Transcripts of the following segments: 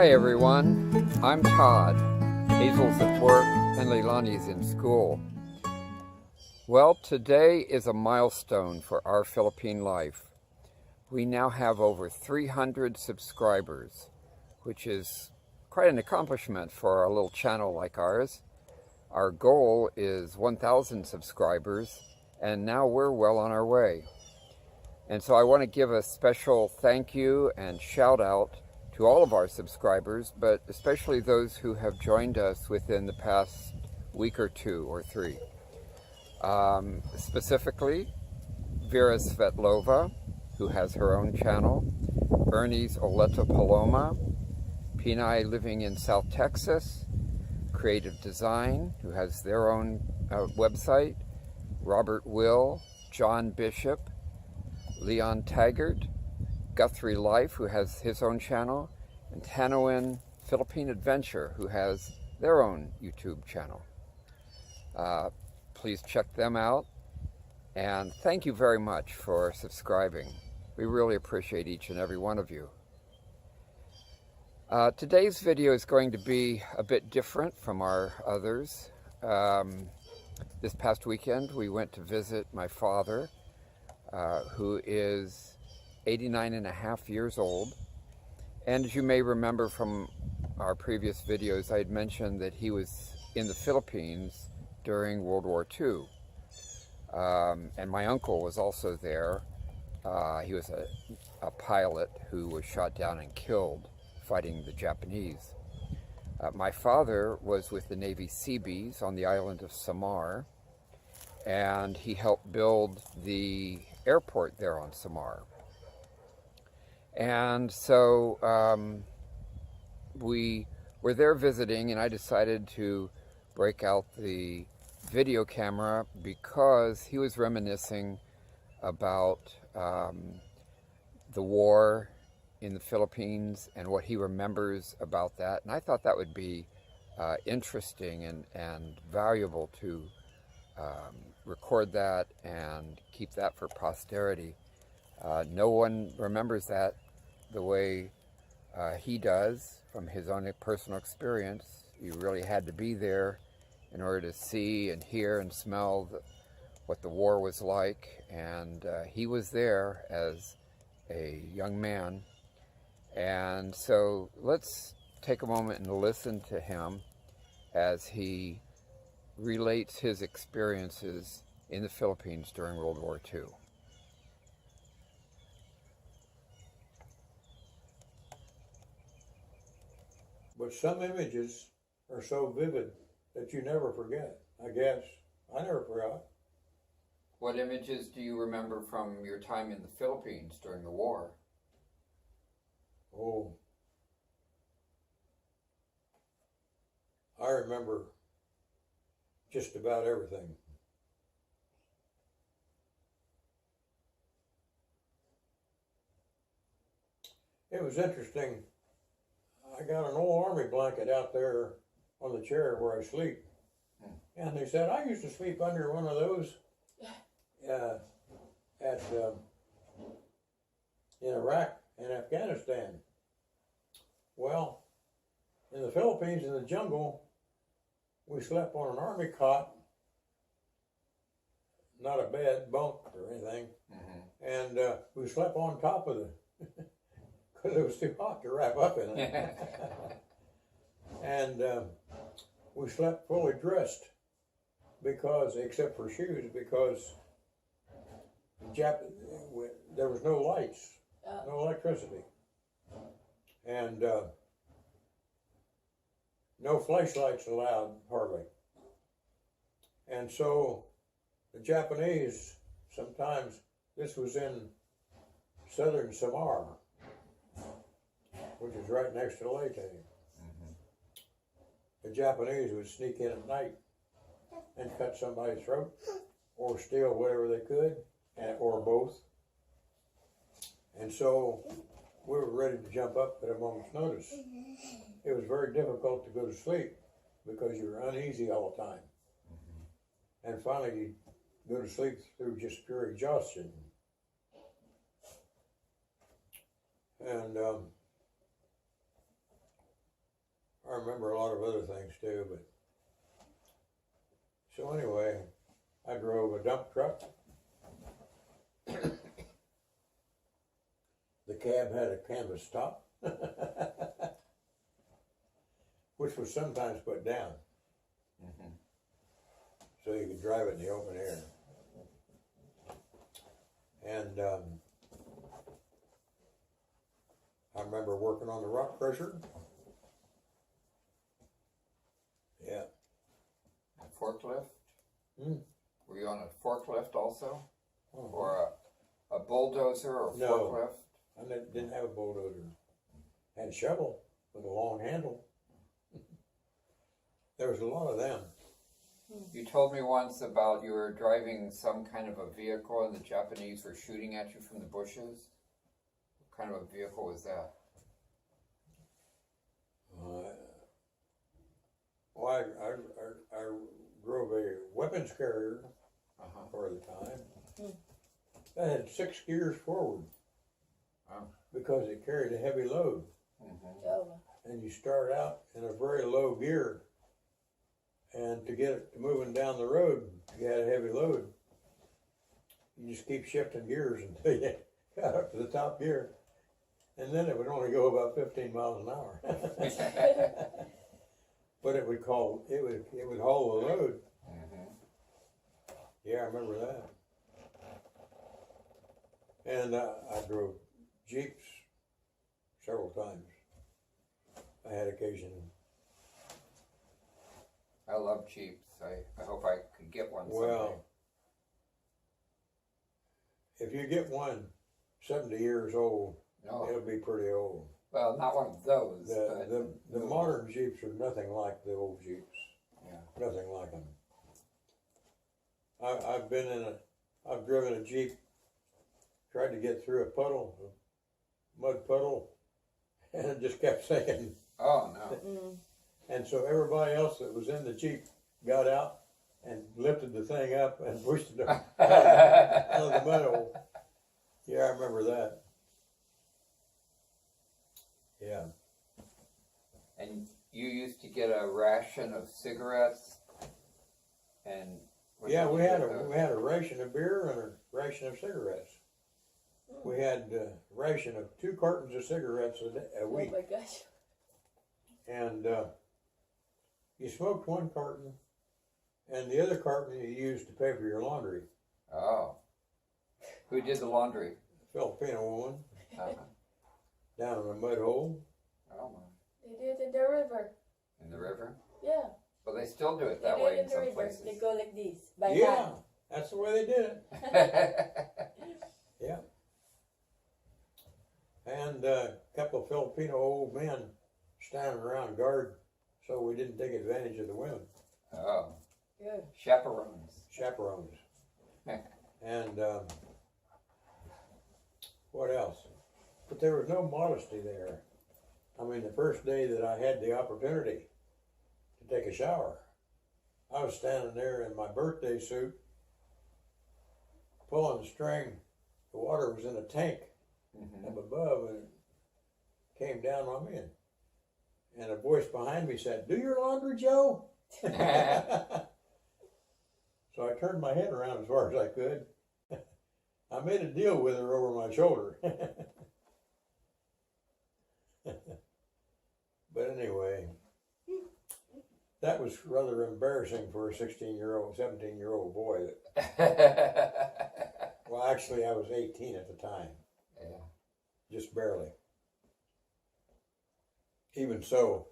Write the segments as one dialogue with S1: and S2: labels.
S1: Hi everyone, I'm Todd. Hazel's at work and Leilani's in school. Well, today is a milestone for our Philippine life. We now have over 300 subscribers, which is quite an accomplishment for a little channel like ours. Our goal is 1,000 subscribers, and now we're well on our way. And so I want to give a special thank you and shout out to all of our subscribers, but especially those who have joined us within the past week or two or three. Specifically, Vera Svetlova, who has her own channel, Ernie's Oleta Paloma, Pinay living in South Texas, Creative Design, who has their own website, Robert Will, John Bishop, Leon Taggart, Guthrie Life, who has his own channel, and Tanawin Philippine Adventure, who has their own YouTube channel. Please check them out, and thank you very much for subscribing. We really appreciate each and every one of you. Today's video is going to be a bit different from our others. This past weekend we went to visit my father, who is 89 and a half years old. And as you may remember from our previous videos, I had mentioned that he was in the Philippines during World War II. And my uncle was also there. He was a pilot who was shot down and killed fighting the Japanese. My father was with the Navy Seabees on the island of Samar, and he helped build the airport there on Samar. And so we were there visiting, and I decided to break out the video camera because he was reminiscing about the war in the Philippines and what he remembers about that. And I thought that would be interesting and valuable to record that and keep that for posterity. No one remembers that the way he does from his own personal experience. You really had to be there in order to see and hear and smell what the war was like. And he was there as a young man. And so let's take a moment and listen to him as he relates his experiences in the Philippines during World War II.
S2: But some images are so vivid that you never forget, I guess. I never forgot.
S1: What images do you remember from your time in the Philippines during the war?
S2: Oh, I remember just about everything. It was interesting. I got an old army blanket out there on the chair where I sleep. And they said, I used to sleep under one of those in Iraq and Afghanistan. Well, in the Philippines, in the jungle, we slept on an army cot, not a bed, bunk or anything, and we slept on top of it because it was too hot to wrap up in it. And we slept fully dressed because, except for shoes, because there was no lights, no electricity, and no flashlights allowed, hardly. And so the Japanese, sometimes, this was in southern Samar, which is right next to Leyte. The Japanese would sneak in at night and cut somebody's throat or steal whatever they could, or both. And so we were ready to jump up at a moment's notice. It was very difficult to go to sleep because you were uneasy all the time. And finally you go to sleep through just pure exhaustion. And I remember a lot of other things too, but so anyway, I drove a dump truck. The cab had a canvas top, which was sometimes put down, so you could drive it in the open air. And I remember working on the rock crusher. Yeah.
S1: A forklift?
S2: Hmm.
S1: Were you on a forklift also?
S2: Uh-huh.
S1: Or a bulldozer or
S2: No.
S1: forklift?
S2: I didn't have a bulldozer. I had a shovel with a long handle. There was a lot of them.
S1: You told me once about you were driving some kind of a vehicle and the Japanese were shooting at you from the bushes. What kind of a vehicle was that?
S2: Well, I drove a weapons carrier for the time. That had 6 gears forward because it carried a heavy load. And you start out in a very low gear, and to get it moving down the road, you had a heavy load. You just keep shifting gears until you got up to the top gear, and then it would only go about 15 miles an hour. But it would haul the load. Yeah, I remember that. And I drove Jeeps several times. I had occasion.
S1: I love Jeeps. I hope I could get one someday.
S2: Well, if you get one 70 years old, it'll be pretty old.
S1: Well, not one of those.
S2: The modern Jeeps are nothing like the old Jeeps.
S1: Yeah.
S2: Nothing like them. I've driven a Jeep, tried to get through a puddle, a mud puddle, and it just kept sinking.
S1: Oh, no.
S2: And so everybody else that was in the Jeep got out and lifted the thing up and pushed it out of the mud hole. Yeah, I remember that. Yeah.
S1: And you used to get a ration of cigarettes, and
S2: yeah, we had a ration of beer and a ration of cigarettes. We had a ration of 2 cartons of cigarettes a week.
S3: Oh my gosh.
S2: And you smoked 1 carton, and the other carton you used to pay for your laundry.
S1: Oh. Who did the laundry?
S2: Filipino woman. Down in a mud hole.
S1: Oh, my.
S3: They do it in the river.
S1: In the river?
S3: Yeah.
S1: Well, they still do it
S3: They
S1: that
S3: do
S1: way
S3: it
S1: in
S3: in the
S1: some
S3: river.
S1: places.
S3: They go like this, by
S2: Yeah,
S3: hand.
S2: that's the way they did it. Yeah. And a couple of Filipino old men standing around guard so we didn't take advantage of the women.
S1: Oh.
S3: Good.
S1: Chaperones.
S2: Chaperones. And what else? But there was no modesty there. I mean, the first day that I had the opportunity to take a shower, I was standing there in my birthday suit, pulling the string. The water was in a tank up above, and it came down on me. And a voice behind me said, "Do your laundry, Joe?" So I turned my head around as far as I could. I made a deal with her over my shoulder. But anyway, that was rather embarrassing for a 16-year-old, 17-year-old boy. Well, actually, I was 18 at the time.
S1: Yeah.
S2: Just barely. Even so,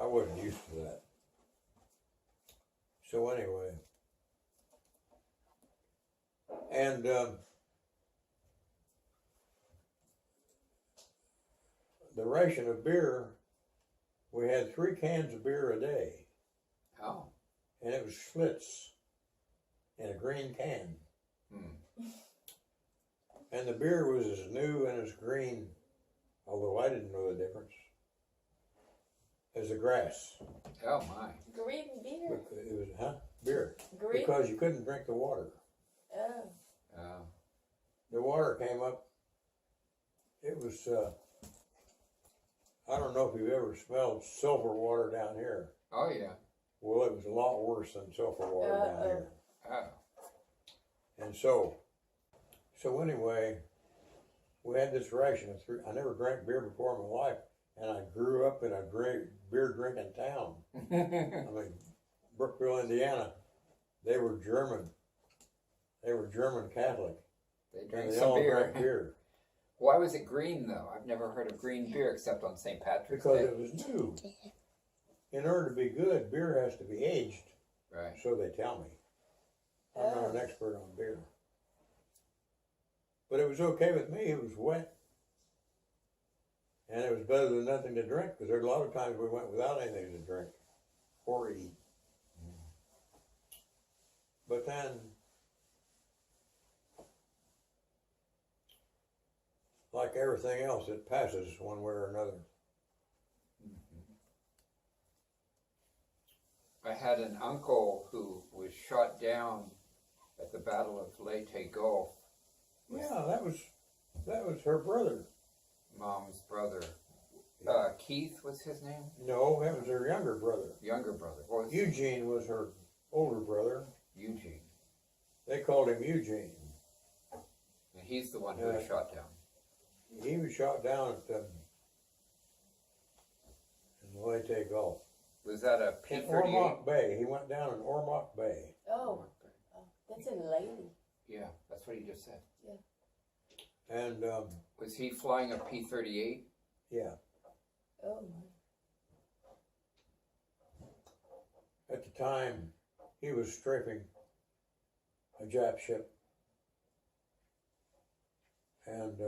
S2: I wasn't used to that. So anyway, and the ration of beer, we had 3 cans of beer a day.
S1: Oh.
S2: And it was Schlitz in a green can. And the beer was as new and as green, although I didn't know the difference, as the grass.
S1: Oh, my.
S3: Green beer.
S2: It was, beer.
S3: Green.
S2: Because you couldn't drink the water.
S3: Oh.
S1: Oh.
S2: The water came up. It was I don't know if you've ever smelled sulfur water down here.
S1: Oh, yeah.
S2: Well, it was a lot worse than sulfur water down here.
S1: Oh.
S2: And so anyway, we had this ration of three. I never drank beer before in my life, and I grew up in a great beer drinking town. I mean, Brookville, Indiana. They were German. They were German Catholic.
S1: They drank
S2: and they
S1: some
S2: all
S1: beer.
S2: drank beer.
S1: Why was it green, though? I've never heard of green beer except on St. Patrick's
S2: Because
S1: Day.
S2: it was new. In order to be good, beer has to be aged.
S1: Right.
S2: So they tell me. I'm not an expert on beer. But it was okay with me. It was wet. And it was better than nothing to drink, because there were a lot of times we went without anything to drink or eat. But then, like everything else, it passes one way or another.
S1: I had an uncle who was shot down at the Battle of Leyte Gulf.
S2: Yeah, that was her brother.
S1: Mom's brother. Keith was his name?
S2: No, that was her younger brother.
S1: Younger brother. What was
S2: Eugene was her older brother.
S1: Eugene.
S2: They called him Eugene.
S1: And he's the one who was shot down.
S2: He was shot down at in the Leyte Gulf.
S1: Was that a
S2: In
S1: P-38?
S2: Ormoc Bay. He went down in Ormoc Bay.
S3: Oh, that's in Lady.
S1: Yeah, that's what he just said.
S2: And,
S1: Was he flying a P-38?
S2: yeah,
S3: Oh,
S2: at the time, he was strafing a Jap ship. And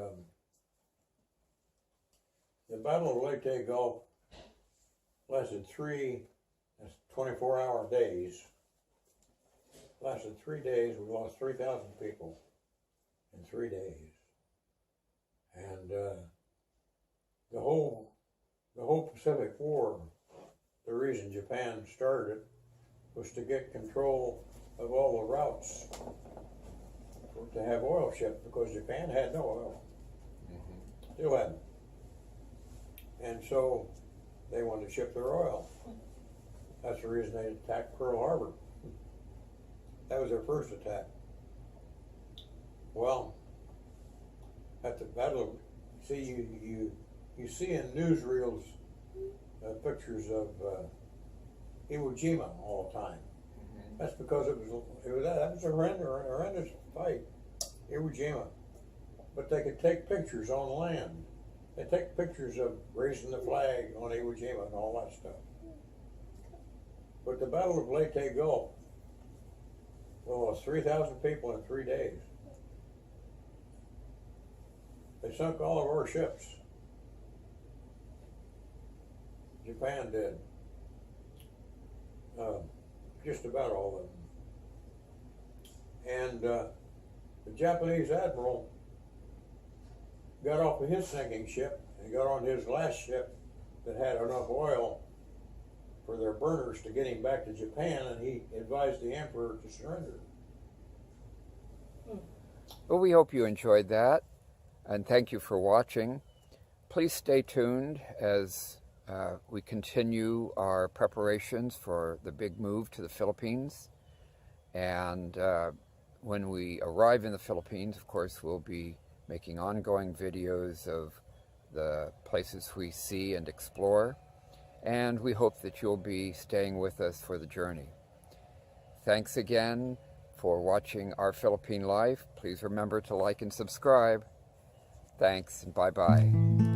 S2: the Battle of Leyte Gulf lasted 24-hour days. Lasted 3 days. We lost 3,000 people in 3 days. And the whole Pacific War, the reason Japan started it was to get control of all the routes to have oil shipped, because Japan had no oil. Still hadn't. And so they wanted to ship their oil. That's the reason they attacked Pearl Harbor. That was their first attack. Well, at the battle, see, you see in newsreels pictures of Iwo Jima all the time. That's because that was a horrendous fight, Iwo Jima. But they could take pictures on land. They take pictures of raising the flag on Iwo Jima and all that stuff. But the Battle of Leyte Gulf, lost 3,000 people in 3 days. They sunk all of our ships. Japan did. Just about all of them. And the Japanese admiral got off of his sinking ship and got on his last ship that had enough oil for their burners to get him back to Japan, and he advised the emperor to surrender.
S1: Well, we hope you enjoyed that, and thank you for watching. Please stay tuned as we continue our preparations for the big move to the Philippines. And when we arrive in the Philippines, of course, we'll be making ongoing videos of the places we see and explore. And we hope that you'll be staying with us for the journey. Thanks again for watching Our Philippine Life. Please remember to like and subscribe. Thanks, and bye-bye.